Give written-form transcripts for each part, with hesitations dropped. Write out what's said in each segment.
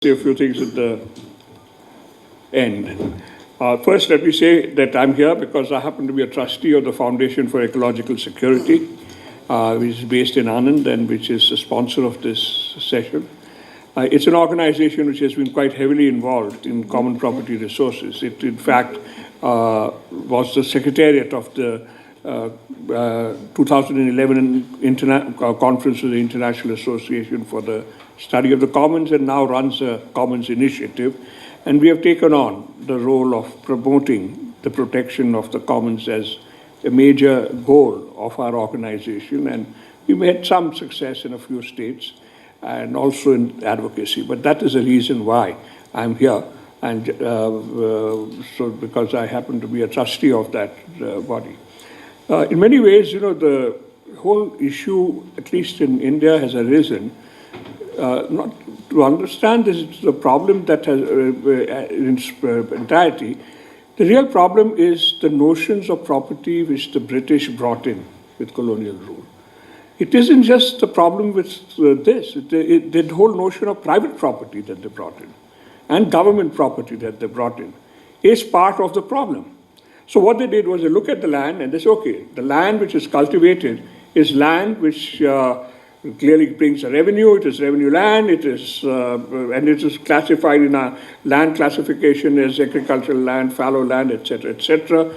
say a few things at the end. First, let me say that I'm here because I happen to be a trustee of the Foundation for Ecological Security, which is based in Anand and which is the sponsor of this session. It's an organization which has been quite heavily involved in common property resources. It, in fact, was the secretariat of the 2011 conference of the International Association for the Study of the Commons, and now runs a Commons initiative. And we have taken on the role of promoting the protection of the commons as a major goal of our organization. And we've had some success in a few states and also in advocacy. But that is the reason why I'm here. And so because I happen to be a trustee of that body. In many ways, the whole issue, at least in India, has arisen not to understand this is the problem that has in its entirety. The real problem is the notions of property which the British brought in with colonial rule. It isn't just the problem with this, the whole notion of private property that they brought in and government property that they brought in is part of the problem. So what they did was they look at the land and they say, okay, the land which is cultivated is land which clearly brings a revenue, it is revenue land, it is, and it is classified in a land classification as agricultural land, fallow land, etc.,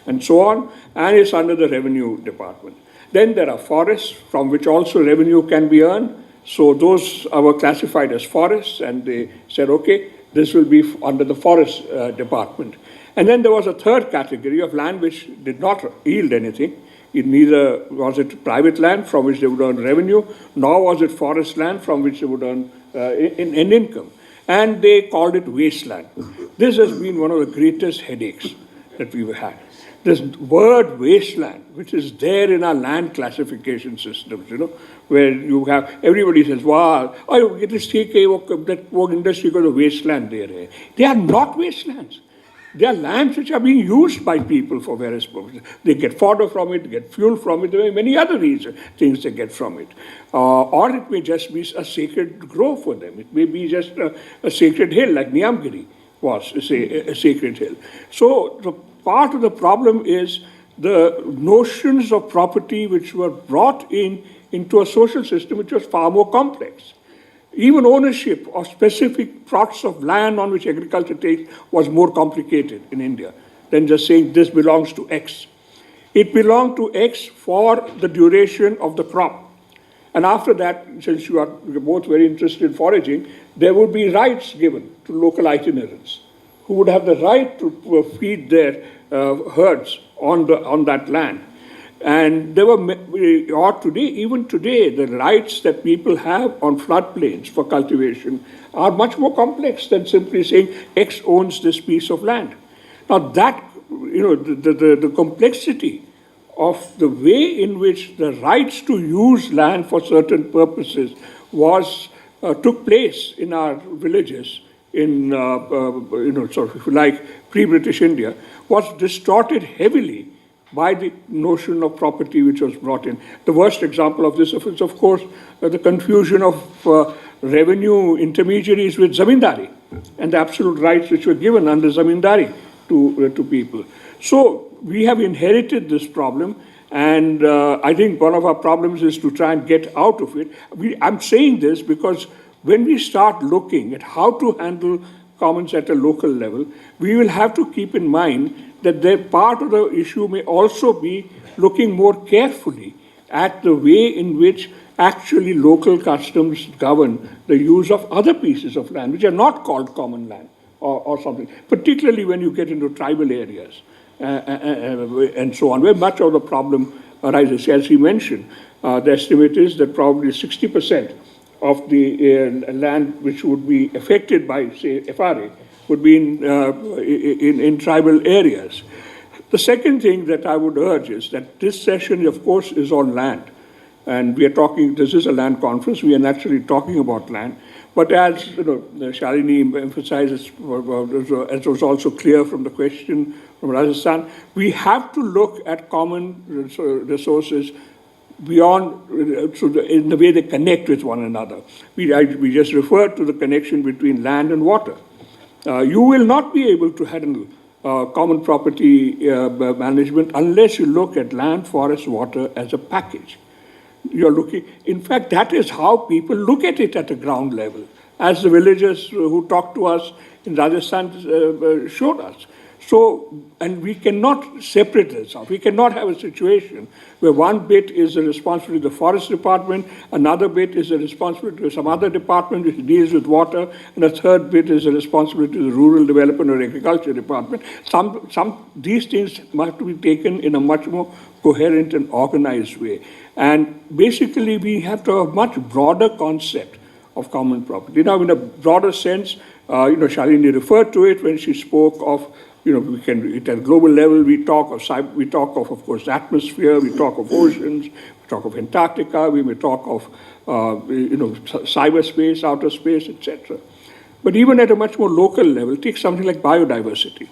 and so on, and it's under the revenue department. Then there are forests from which also revenue can be earned. So those were classified as forests, and they said, okay, this will be under the forest department. And then there was a third category of land which did not yield anything. Neither was it private land from which they would earn revenue, nor was it forest land from which they would earn an income. And they called it wasteland. This has been one of the greatest headaches that we've had. This word wasteland, which is there in our land classification systems, where you have, everybody says, wow, it is that industry got a wasteland there. They are not wastelands. They are lands which are being used by people for various purposes. They get fodder from it, get fuel from it, there are many other things they get from it. Or it may just be a sacred grove for them. It may be just a sacred hill, like Niyamgiri was a sacred hill. So the part of the problem is the notions of property which were brought into a social system which was far more complex. Even ownership of specific plots of land on which agriculture takes was more complicated in India than just saying this belongs to X. It belonged to X for the duration of the crop. And after that, since you're both very interested in foraging, there would be rights given to local itinerants who would have the right to feed their herds on that land. And there were, even today, the rights that people have on floodplains for cultivation are much more complex than simply saying X owns this piece of land. Now that, the complexity of the way in which the rights to use land for certain purposes took place in our villages in, sort of, if you like, pre-British India, was distorted heavily by the notion of property which was brought in. The worst example of this is, of course, the confusion of revenue intermediaries with zamindari and the absolute rights which were given under zamindari to people. So we have inherited this problem, and I think one of our problems is to try and get out of it. I'm saying this because when we start looking at how to handle commons at a local level, we will have to keep in mind that part of the issue may also be looking more carefully at the way in which actually local customs govern the use of other pieces of land, which are not called common land or something, particularly when you get into tribal areas and so on, where much of the problem arises. As he mentioned, the estimate is that probably 60% of the land which would be affected by, say, FRA would be in tribal areas. The second thing that I would urge is that this session, of course, is on land. And we are talking, this is a land conference, we are actually talking about land. But as Shalini emphasizes, as was also clear from the question from Rajasthan, we have to look at common resources beyond, in the way they connect with one another. We just referred to the connection between land and water. You will not be able to handle common property management unless you look at land, forest, water as a package. You're looking, in fact, that is how people look at it at the ground level, as the villagers who talked to us in Rajasthan showed us. So, and we cannot separate this out. We cannot have a situation where one bit is the responsibility of the forest department, another bit is the responsibility of some other department which deals with water, and a third bit is the responsibility of the rural development or agriculture department. These things must be taken in a much more coherent and organized way. And basically, we have to have a much broader concept of common property. Now, in a broader sense, Shalini referred to it when she spoke of, at a global level, we talk of course, atmosphere, we talk of oceans, we talk of Antarctica, we may talk of, cyberspace, outer space, etc. But even at a much more local level, take something like biodiversity.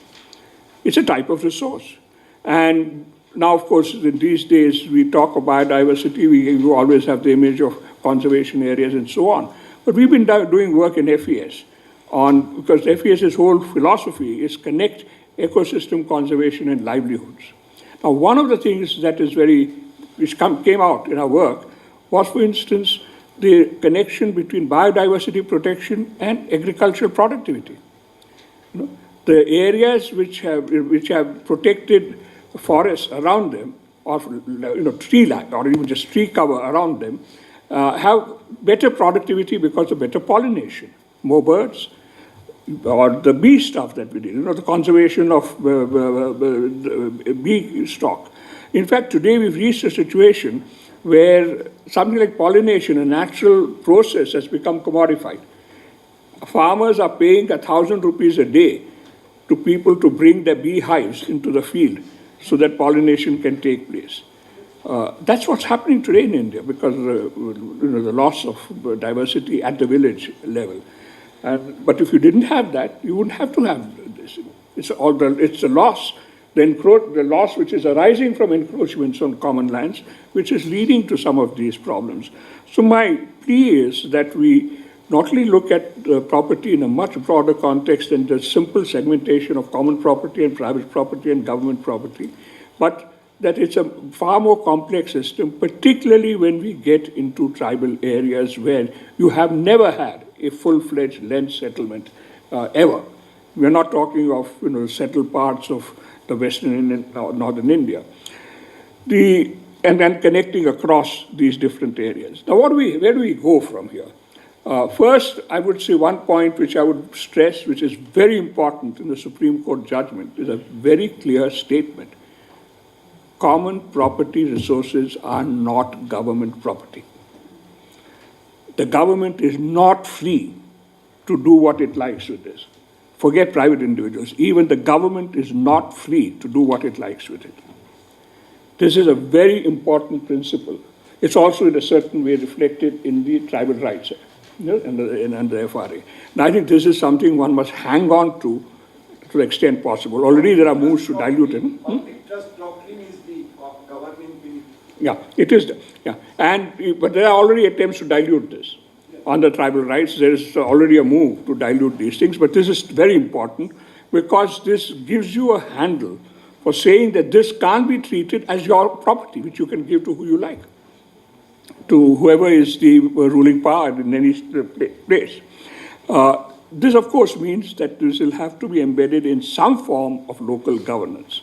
It's a type of resource. And now, of course, in these days, we talk of biodiversity, we always have the image of conservation areas and so on. But we've been doing work in FES because FES's whole philosophy is connect ecosystem conservation and livelihoods. Now, one of the things that is which came out in our work was, for instance, the connection between biodiversity protection and agricultural productivity. The areas which have protected forests around them, or tree land, or even just tree cover around them, have better productivity because of better pollination, more birds, or the bee stuff that we did, the conservation of bee stock. In fact, today we've reached a situation where something like pollination, a natural process, has become commodified. Farmers are paying 1,000 rupees a day to people to bring their beehives into the field so that pollination can take place. That's what's happening today in India because the loss of diversity at the village level. But if you didn't have that, you wouldn't have to have this. It's the loss, the loss which is arising from encroachments on common lands, which is leading to some of these problems. So my plea is that we not only look at property in a much broader context than the simple segmentation of common property and private property and government property, but that it's a far more complex system, particularly when we get into tribal areas where you have never had a full-fledged land settlement ever. We're not talking of settled parts of the Western and Northern India. And then connecting across these different areas. Now, where do we go from here? First, I would say one point which I would stress, which is very important in the Supreme Court judgment, is a very clear statement. Common property resources are not government property. The government is not free to do what it likes with this. Forget private individuals. Even the government is not free to do what it likes with it. This is a very important principle. It's also in a certain way reflected in the Tribal Rights Act and the FRA. And I think this is something one must hang on to the extent possible. Already there are moves to dilute it. Public trust doctrine is the governing bill. Yeah, it is. Yeah, but there are already attempts to dilute this. On the tribal rights, there is already a move to dilute these things, but this is very important because this gives you a handle for saying that this can't be treated as your property, which you can give to who you like, to whoever is the ruling power in any place. This, of course, means that this will have to be embedded in some form of local governance.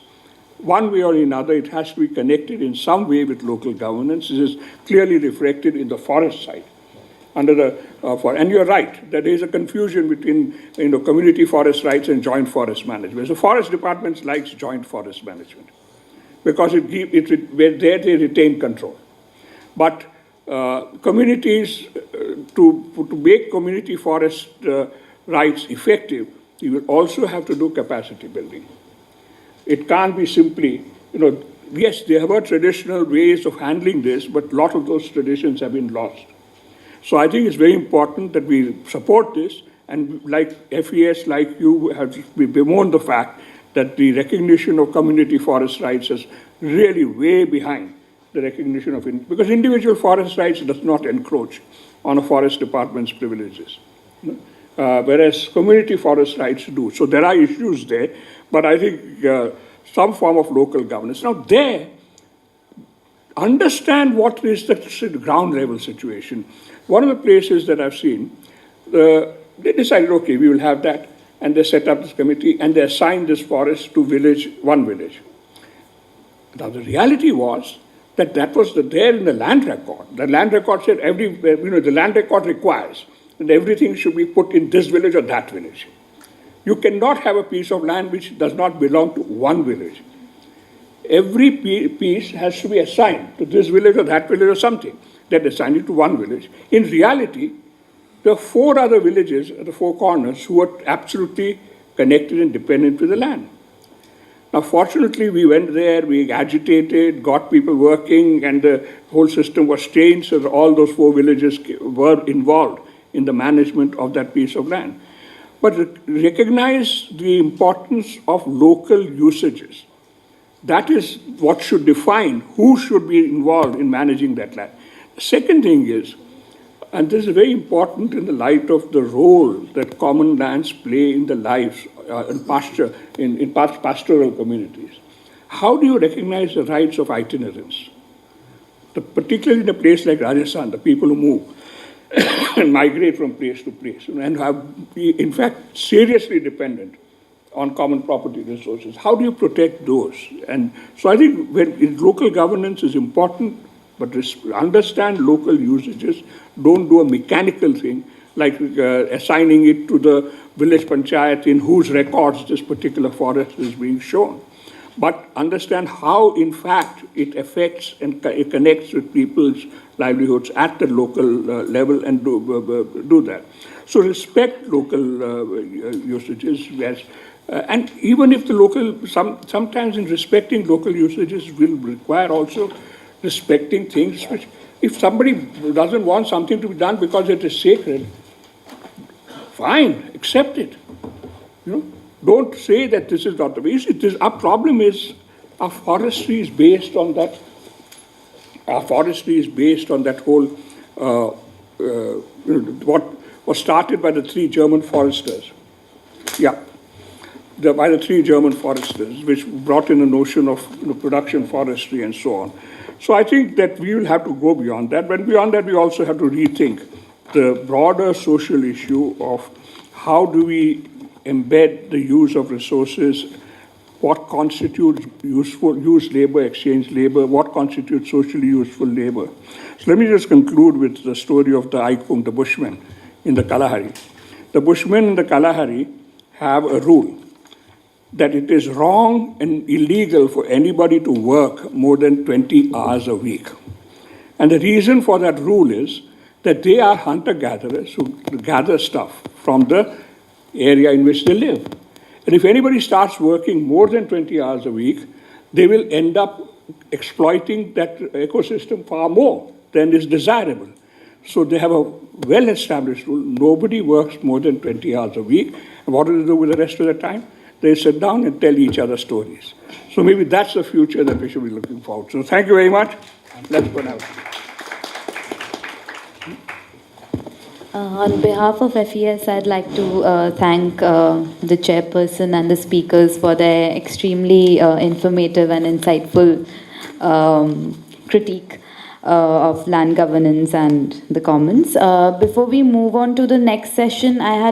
One way or another, it has to be connected in some way with local governance. This is clearly reflected in the forest side. And you're right, that there is a confusion between community forest rights and joint forest management. So forest departments likes joint forest management because there they retain control. But communities, to make community forest rights effective, you will also have to do capacity building. It can't be simply, yes, there were traditional ways of handling this, but a lot of those traditions have been lost. So I think it's very important that we support this, and like FES, like you, we bemoan the fact that the recognition of community forest rights is really way behind the recognition of, because individual forest rights does not encroach on a forest department's privileges, whereas community forest rights do. So there are issues there, but I think some form of local governance. Now there, understand what is the ground level situation. One of the places that I've seen, they decided, okay, we will have that, and they set up this committee, and they assigned this forest to one village. Now the reality was that that was there in the land record. The land record said the land record requires that everything should be put in this village or that village. You cannot have a piece of land which does not belong to one village. Every piece has to be assigned to this village or that village or something. They assigned it to one village. In reality, there are 4 other villages at the 4 corners who are absolutely connected and dependent with the land. Now, fortunately, we went there, we agitated, got people working, and the whole system was changed so that all those 4 villages were involved in the management of that piece of land. But recognize the importance of local usages. That is what should define who should be involved in managing that land. The second thing is, and this is very important in the light of the role that common lands play in the lives in pastoral communities. How do you recognize the rights of itinerants? Particularly in a place like Rajasthan, the people who move and migrate from place to place and have, in fact, seriously dependent on common property resources. How do you protect those? And so I think local governance is important, but understand local usages. Don't do a mechanical thing like assigning it to the village panchayat in whose records this particular forest is being shown. But understand how, in fact, it affects and it connects with people's livelihoods at the local level and do that. So respect local usages, yes. And even if the local, sometimes in respecting local usages will require also respecting things which, if somebody doesn't want something to be done because it is sacred, fine, accept it. Don't say that this is not the way. Our problem is our forestry is based on that. Our forestry is based on that whole, what was started by the 3 German foresters. Yeah. By the 3 German foresters, which brought in a notion of production forestry and so on. So I think that we will have to go beyond that. But beyond that, we also have to rethink the broader social issue of how do we embed the use of resources, what constitutes used labor, exchange labor, what constitutes socially useful labor. So let me just conclude with the story of the Aikung, the Bushmen in the Kalahari. The Bushmen in the Kalahari have a rule that it is wrong and illegal for anybody to work more than 20 hours a week. And the reason for that rule is that they are hunter-gatherers who gather stuff from the area in which they live. And if anybody starts working more than 20 hours a week, they will end up exploiting that ecosystem far more than is desirable. So they have a well-established rule. Nobody works more than 20 hours a week. And what do they do with the rest of the time? They sit down and tell each other stories. So maybe that's the future that we should be looking forward to. So thank you very much. Let's go now. On behalf of FES, I'd like to thank the chairperson and the speakers for their extremely informative and insightful critique of land governance and the commons. Before we move on to the next session, I had